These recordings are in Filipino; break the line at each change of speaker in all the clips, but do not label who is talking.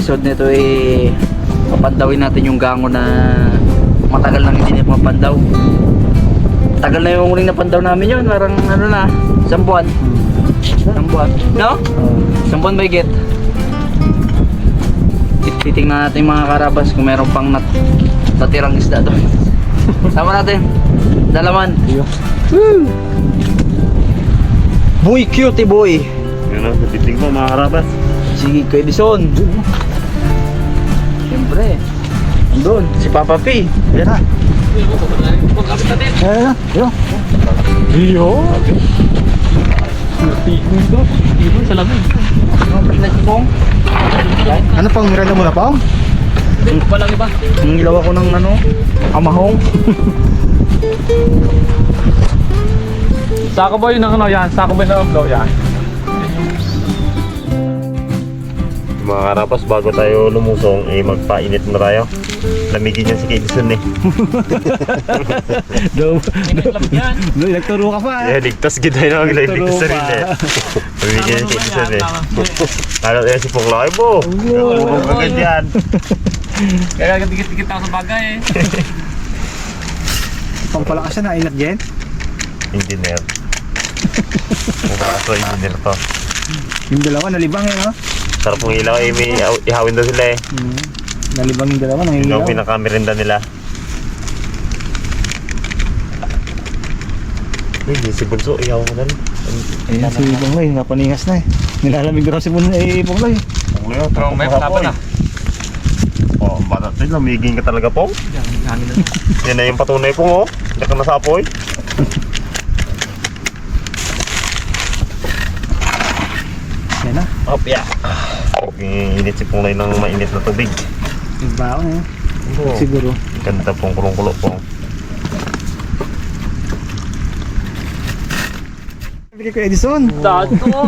episode nito ay papandawin natin yung gango na matagal nang hindi napapandaw. Tagal na yung huling napandaw namin yun, parang ano na, isang buwan. Isang buwan, no? Isang buwan may get. Titingnan natin mga karabas kung meron pang natirang isda doon. Sama natin, dalaman. Woo! Boy, cutie boy.
Yan o, titing po mga karabas.
Si Kuya Edison. Siyempre. Andun, si Papa P. Yan na. Yan na. Yo. Yo. Sa lamig.
Ano pang miranda mo na pang?
Walang iba. Nangilaw ako ng ano, amahong.
Sako ba yun ang ano yan? Sako ba yun ang upload yan?
Mga karabas, bago tayo lumusong, magpainit na tayo. Lamigin yan si Edison eh.
Nagturo ka pa.
Ligtas gid tayo naman, ligtas sa rin eh. Lamigin yan si Edison eh. Alat yan si Ponglay po. Purong kagad yan.
Kaya dikit-dikit ako sa bagay eh.
Pampalakas na inat dyan.
Engineer. Mukha engineer to.
Yung dalawa nalibang eh, no?
Sarap mong ilaw eh, may ihawin daw sila eh.
Nalibang yung dalawa,
Yung
nangingilaw.
pinaka-merinda nila. Hindi, si Bunso, ihaw ko na rin.
Ayan si Ponglay, napaningas na eh. Nilalamig raw si Ponglay.
Ponglay,
Pero may palaban na.
Oh, bata tayo, lamigin ka talaga po. Yan na yung patunay po, oh. Hindi ka nasapoy.
Yan na.
Oh, yeah. Init si Ponglay ng mainit na tubig.
Nagbaon eh.
Oh,
Siguro.
ganda pong kulong-kulo po.
Sabi ko Edison.
Dahil ko.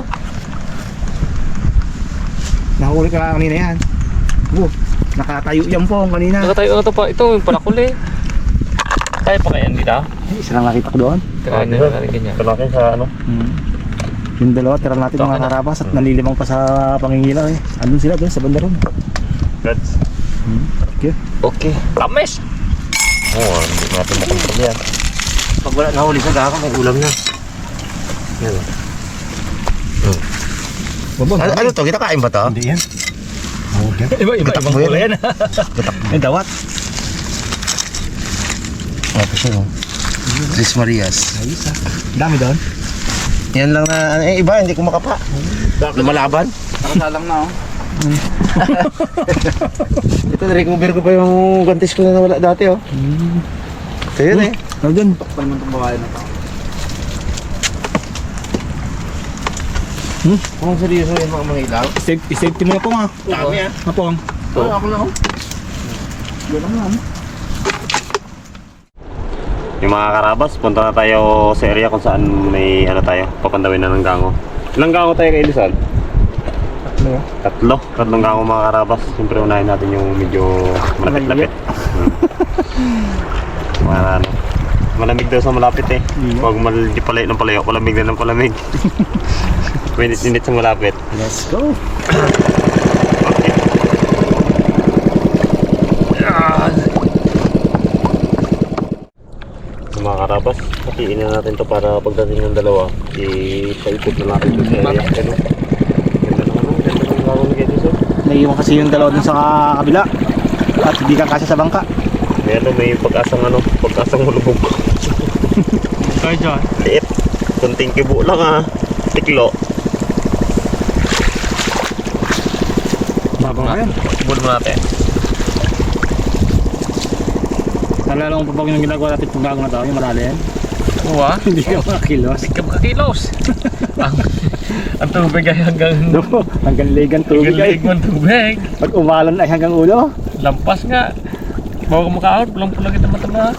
Nahuli ka kanina yan. Nakatayo yan po kanina.
Nakatayo na to pa. Ito yung palakuli. Kaya pa kaya dito?
Isa lang nakita ko doon.
Kaya nyo na rin ganyan.
Kalaki sa ano.
Yung dalawa, tira natin mga karabas at nalilimang pa sa pangingilaw eh. Andun sila doon sa banda ron.
Guts.
Okay.
Okay. Tamis!
Oo, hindi natin makontrol yan. Pag wala nahuli sa gaka, may ulam na. Yan. Ano to? Kita kain ba to?
Hindi yan.
Iba-iba ibang kulay yan.
May dawat.
Ito siya. Tris Marias.
Dami doon.
Yan lang na, iba, hindi ko makapa. Lumalaban.
Nakasalang na oh.
Ito, na-recover ko pa yung gantis ko na nawala dati, oh. Ito yun, eh.
Nandun.
Takpan mo itong babae na to.
Kung seryoso yun mga ilaw.
Safety mo na po nga.
Dami, ah.
Napong.
Ako lang oh. Ganun lang.
Yung mga karabas, punta na tayo sa area kung saan may ano tayo, papandawin na ng gango. Ilang gango tayo kay Elisan? Tatlong gango mga karabas. Siyempre unahin natin yung medyo malapit-lapit. Para ano, malamig daw sa malapit eh. Huwag di palayo ng palayo, palamig na ng palamig. Minit-minit sa malapit.
Let's go.
Mga karabas, hatiin na natin to para pagdating ng dalawa, ipaikot na natin yung area. Ganda ng gango ni Edison.
Naiiwan kasi yung dalawa dun sa kabila. At hindi ka kasi sa bangka.
May pag-asang hulubog.
Kaya dyan.
Liit. Kunting kibo lang ah. Tiklo.
Babaw ka yan.
Ibon mo natin.
Nalala mo pa yung ginagawa natin pag bago na tao, yung malalim.
Oo ah.
Hindi ka makakilos.
Hindi ka makakilos. Ang tubig ay hanggang...
Hanggang ligan tubig ay.
Hanggang tubig.
Pag umalan ay hanggang ulo.
Lampas nga. Bawa ka makaahot, pulang-pulang kita mata.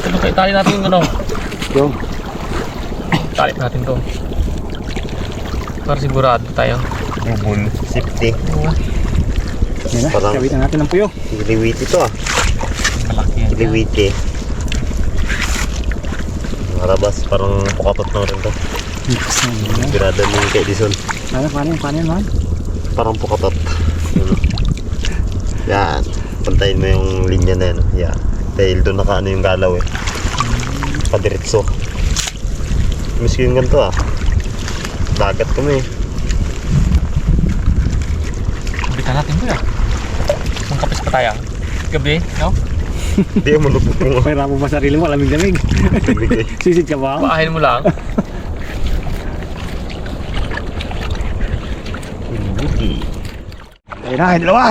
Ano kayo, tali natin yung ano?
Yung.
Tali natin to. Para sigurado tayo.
Bubul. Safety.
Yan na,
Parang-
sabitan natin ng puyo.
Kiliwiti to ah.
Malaki yan.
Kiliwiti. Marabas, parang pukatot na rin to. Pirada ni kay Edison.
Paano yan, man?
Parang pukatot. Yan. Pantayin mo yung linya na yan. Yan. Dahil doon nakaano yung galaw eh. Padiretso. Miss ko yung ganito ah. Dagat kami eh.
Bitan natin ko ya. Ang kapis pa tayo. Gabi, no?
Hindi mo lubog mo.
Pahira mo ba sarili mo? Lamig-lamig.
Bigay.
Sisid ka ba?
Paahin mo lang.
Ayun na, dalawa.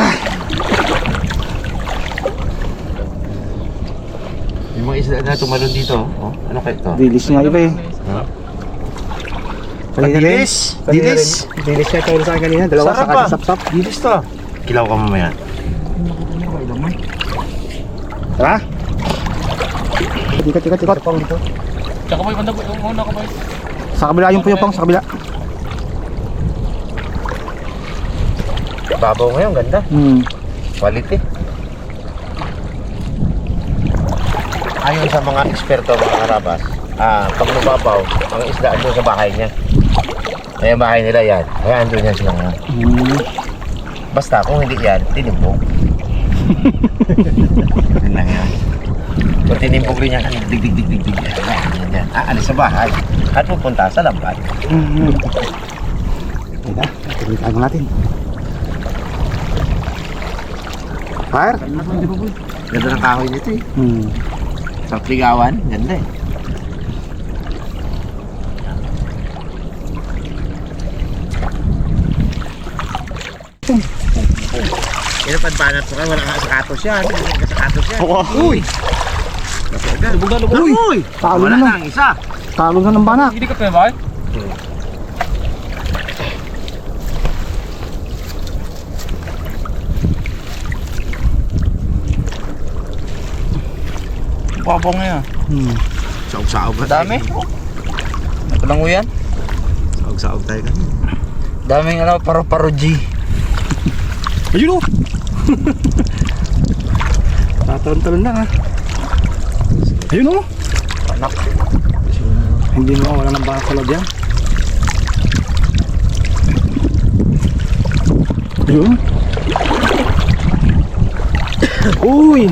Yung mga isla na tumalon dito. Oh, ano kayo ito?
Dilis nga iba eh. Kanina rin. Dilis. Dilis nga ito sa akin kanina. Dalawa
Sarap
saka
ba?
sa sapsap.
Dilis to. Kilaw ka mamaya.
Tara. Ikot.
Tsaka boy, banda boy. Una ka boy.
Sa kabila yung puyopong, sa kabila.
Babaw ngayon, ganda. Quality. Ayon sa mga eksperto, mga karabas, pag nababaw, ang isda doon sa bahay niya. Kaya bahay nila yan. Kaya andun yan sila ngayon. Basta kung hindi yan, tinimbog. Yun lang yan. Kung tinimbog rin yan, dig. Yan. Aalis sa bahay at pupunta sa lambat.
Ayun na, tulitan mo natin. Fire?
Ganda ng kahoy nito eh. Sa ligawan, ganda eh. Yan ang panbanat ko kayo, wala ka sa katos yan. Wala ka sa katos yan.
Uy!
Uy!
Talo
Wala
na
na
na.
ang isa.
Talo na ng banak.
Hindi ka pa ba?
Papong nga yan.
Saog-saog ka.
Dami. Ito lang yan.
Saog-saog tayo ka.
Daming ano, paro-paro G.
Ayun o! Tatalon-talon lang ha. Ayun o!
Anak.
Hindi mo wala ng banak sa loob yan. Ayun. Uy!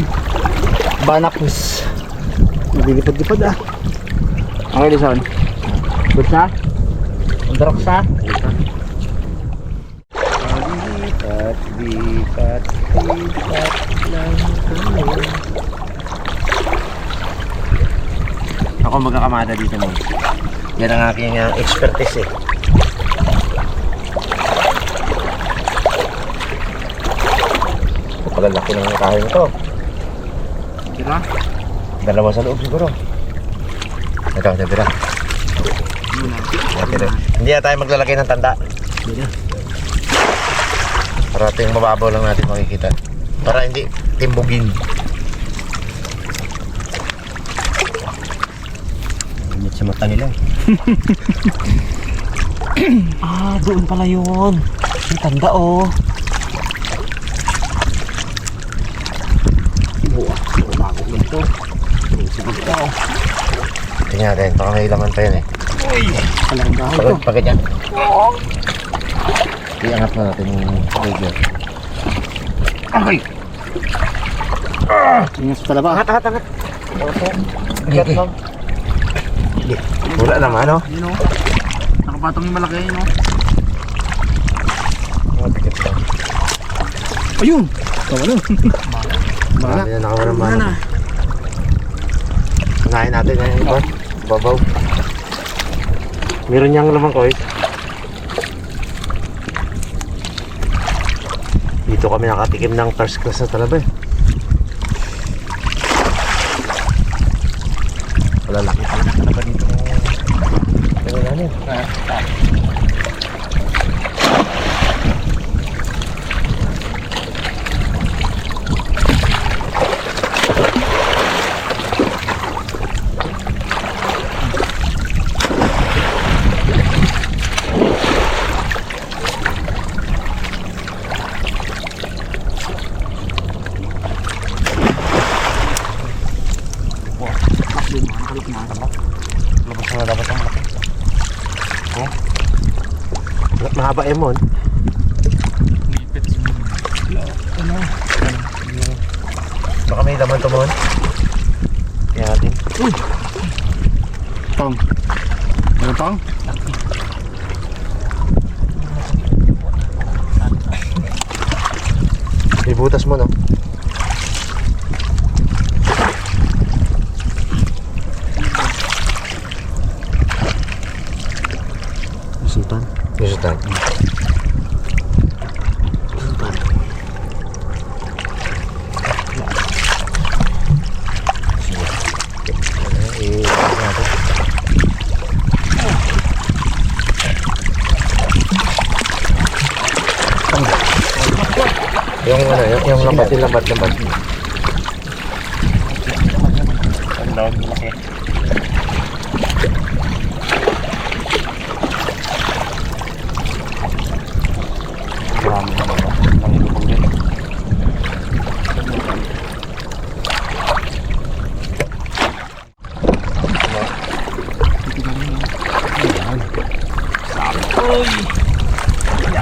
Banakus.
Nabilipad-lipad ah.
Okay, Lison. Good na? Underox na?
Lipat lang kami. Ako magkakamada dito mo. Yan ang aking expertise eh. Palalaki ng kahoy nito.
Tira?
Dalawa sa loob siguro. Ito, tira. Hindi na tayo maglalagay ng tanda. Para ito yung mababaw lang natin makikita. Para hindi timbugin. Init sa mata nila. Doon pala yun. Yung tanda oh. Bago lang ito. Tingnan natin, baka may laman pa yan eh.
Talagang bahay ito.
Pagkat yan. Iangat na natin yung radio. Okay.
Tingnan sa talaba.
Angat. Bigat lang. Wala naman, no?
Yun o. Nakapatong yung malaki yun o.
Bigat lang.
Ayun! Tawala. Banak.
Yan, nakawalang mana. Unahin natin yung iba. Babaw. Meron niyang lamang ko eh. Dito kami nakatikim ng first class na talaba eh. Malalaki pa na talaba dito. Ano namin? Labas na dapat ang malaki. Emon.
Lipit.
Baka may laman to Mon. Kaya natin.
Pang. Ano pang?
Ibutas mo no.
Sultan.
Isutan. Yung ano, yung lambat.
Ang dawag malaki. Marami na ba? Ang lubog din.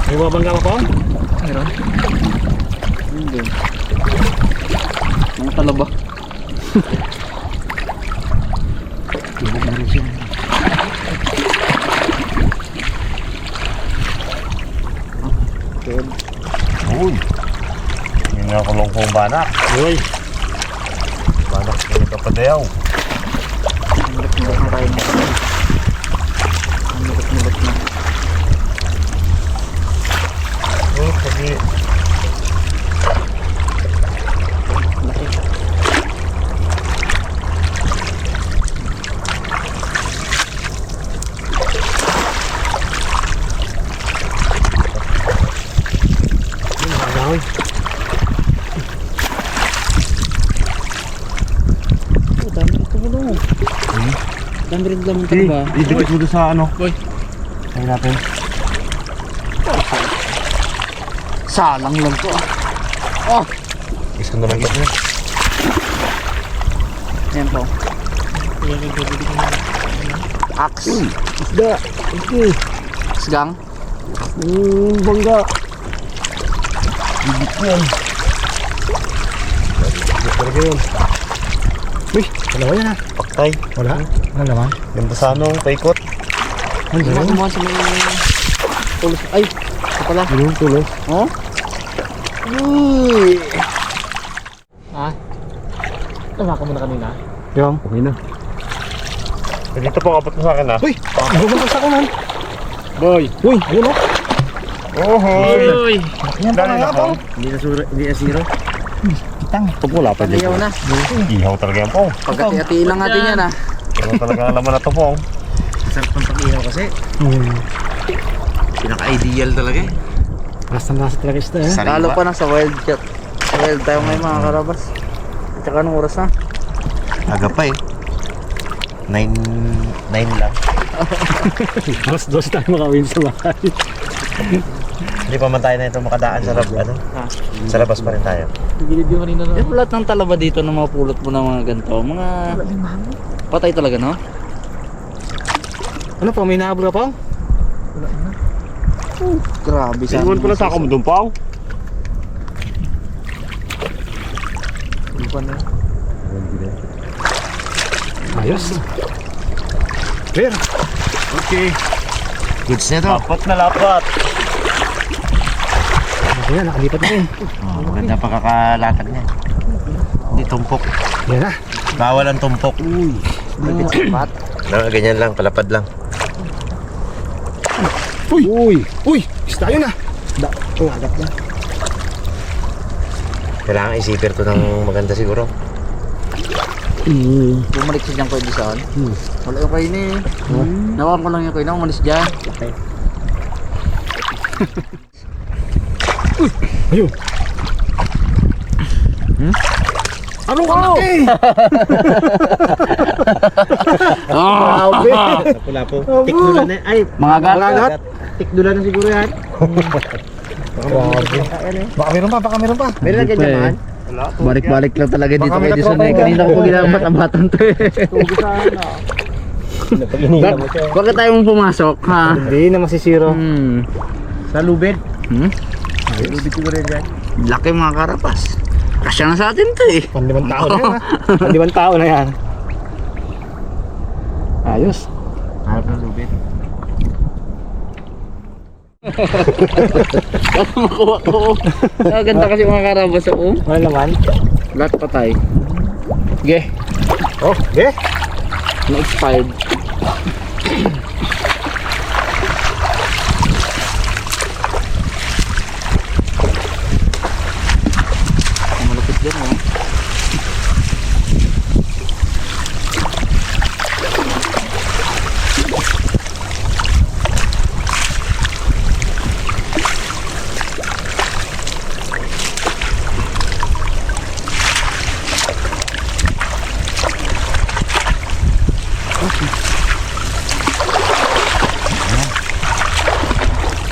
May mabangga mo Pong?
Meron. Hindi. Mga talaba.
Lubog na rin siya.
Uy. Yung nga kulong kong banak.
Uy.
Banak ko nagkapadayaw.
Mulot-mulot na tayo. Mulot-mulot na.
Oh, kasi
Dami ito mo lang. Dami rin laman talaba.
idikit mo doon sa ano.
Boy.
Ayun natin.
Salang lang to ah. Oh!
Isa na lang ito.
Ayan po. Axe.
Isda. Okay.
Sgang.
Bangga.
Talaga yun.
Uy, dalawa yan ha.
Paktay.
Wala? Wala naman.
Yung basanong paikot.
Ay,
Ano
dalawa.
mo sa may tulos? Ay! Ito pala.
Tulong, tulong.
Oh? Uy!
Ah? Tama mo na kanina.
Yung, okay na.
Dito po kapot mo sa akin ha.
Uy! Gumagas ako man.
Boy.
Uy, ayun o.
Ohoy!
Yan pa nga po.
Hindi na zero.
Kitang. Pag wala pa
Ayaw na.
Ihaw talaga yan po.
Pagkati-ati lang natin yan ah.
Ano talaga ang laman na to po.
Sarap ng pag-ihaw kasi. Pinaka-ideal talaga eh.
Lasa talaga isda eh.
Lalo pa na sa wild cat. Sa wild tayo ngayon mga karabas. At saka anong oras na?
Aga pa eh. 9 lang.
Dos tayo makawin sa bahay.
Hindi pa man tayo na ito makadaan sa ano? Sa labas pa rin tayo.
Gilid yung kanina na.
Yan lahat ng talaba dito na mapulot mo ng mga ganito. Mga patay talaga no?
Ano po, may nahabol ka po?
Grabe sa
Sinuwan pala sa ako mo doon pa.
Ayos. Clear.
Okay. Goods na to.
Lapat na lapat.
Ako yan, nakalipat na rin.
Oh, maganda pa kakalatag niya. Hindi tumpok.
Yan na.
Bawal ang tumpok.
sapat.
Ganyan lang, palapad lang.
Uy! Uy! Uy! Isda yun ah! Agap na.
Kailangan isipir to ng maganda siguro.
Bumalik siya dyan ko yung saan. Wala yung kayo ni. Nawakan ko lang yung kayo na umalis dyan.
Ayun! Anong kalaki?
Grabe!
Pula po. Tikdulan na. Ay,
Mga gagat.
tikdulan na siguro yan.
Baka meron pa.
Meron na ganyan man.
Balik-balik lang talaga dito
Baka may
kay Edison eh.
natropa
Kanina ko pa ginabat-abatan to eh. Bakit tayo mong pumasok ha?
Hindi na masisiro.
Sa lubid.
Lubid siguro yan dyan.
Laki mga karapas. Kasya na sa atin to eh.
Pandimang tao na yan, ha? Pandimang tao na yan. Ayos.
Harap ng lubid.
Makuha ko. Ganda kasi mga karabas ako.
Wala naman.
Lahat patay. Ge,
Oh, okay.
na-expired. Malapit din oh.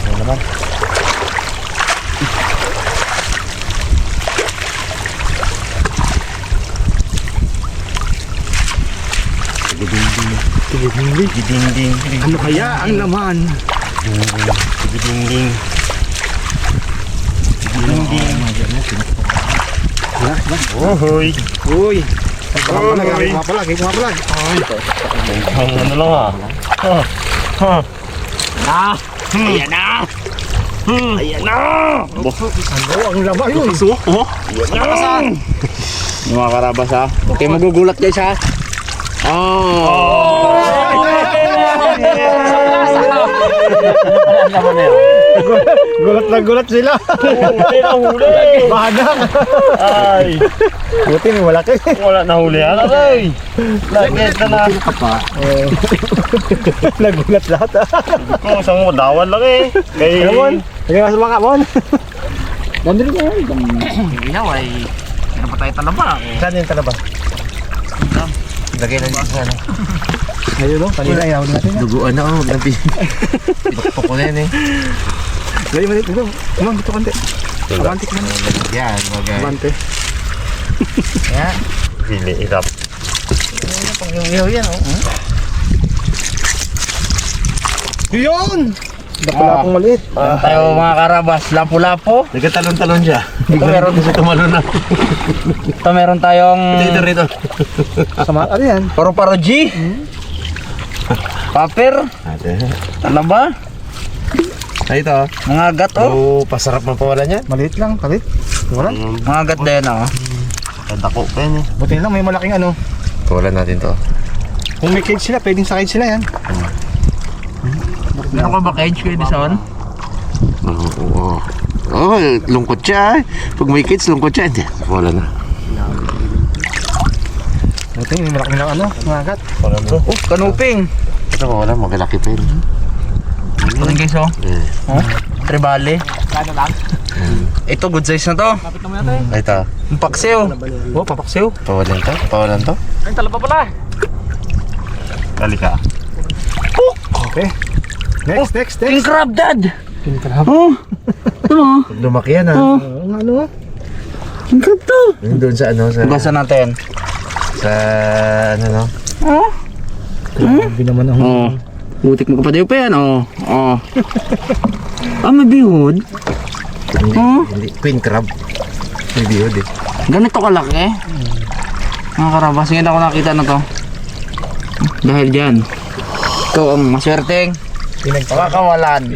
Ano naman? Ding-ding.
Ano kaya ang laman?
Ding-ding. Ohoy.
Uy. Kumapalag.
Ano lang ah.
Ayan na! Ayan na!
Ano ang laman yun?
Yung mga karabas ha. Okay, magugulat guys ha. Oh!
Gulat na gulat sila. Bahadang.
Ay.
Buti may wala kayo.
Wala na huli yan. Ay. Lagyan ka na.
Nagulat lahat, ha?
Kung isang mo, dawan lang eh. Kay...
Mon, lagyan ka sa mga mon.
Nandun ko yan. Ilaw ay... Ano pa tayo talaba?
Saan yung talaba? Lagay na dito sa ano.
Ngayon, no? Kanina inawag natin.
Duguan na ako. Bakpok ko na yan eh.
Lagyan mo dito. Mon, dito konti. Abante ka na.
Yan, magay.
Abante.
Yan. Pili, irap.
Pag yung ilaw yan oh.
Yun! Wala akong maliit.
Meron tayo mga karabas. Lapu-lapo.
Nagkatalon-talon siya.
Ito meron.
Kasi tumalon na.
Ito meron tayong...
Rito.
Sama, ano yan?
Paro-paro G. Paper.
Ate.
Talaba.
Ay, ito.
Mga gat oh.
Oh, pasarap ng pawalan yan.
Maliit lang, kalit. Wala.
Mga gat din oh.
Dako pa yan eh.
Buti lang, may malaking ano.
Pawalan natin to.
Kung may cage sila, pwedeng sa cage sila yan.
Meron ka ba cage ko Edison?
Oo. Oh, lungkot siya eh. Pag may kids, lungkot siya. Hindi, wala na.
Buti, may malaking lang ano, mga agat.
Wala to.
Oh, kanuping.
Ito wala, magalaki pa yun.
Ito guys oh.
Eh.
Oh, tribali. Ito good size na to.
Ay, ito.
Yung paksiw. Oh, papaksiw.
Pawalan to? Pawalan to?
Ang talaba pala.
Kali ka.
Okay. Next.
King crab dad.
King crab.
Oh. Ano?
Pag lumaki yan ha.
Oh.
Ang ano?
King crab to.
Yung doon sa ano, sa...
Basa natin.
Sa ano no?
Oh.
Grabe naman ang...
Oh. Butik mo kapatid pa yan oh. Oh. Ah, may bihod.
Hindi,
Huh?
hindi. Queen crab. May bihod eh.
Ganito kalaki. Mga karabas, ngayon ako nakita na to. Dahil dyan. Ikaw ang maswerteng. Pakakawalan.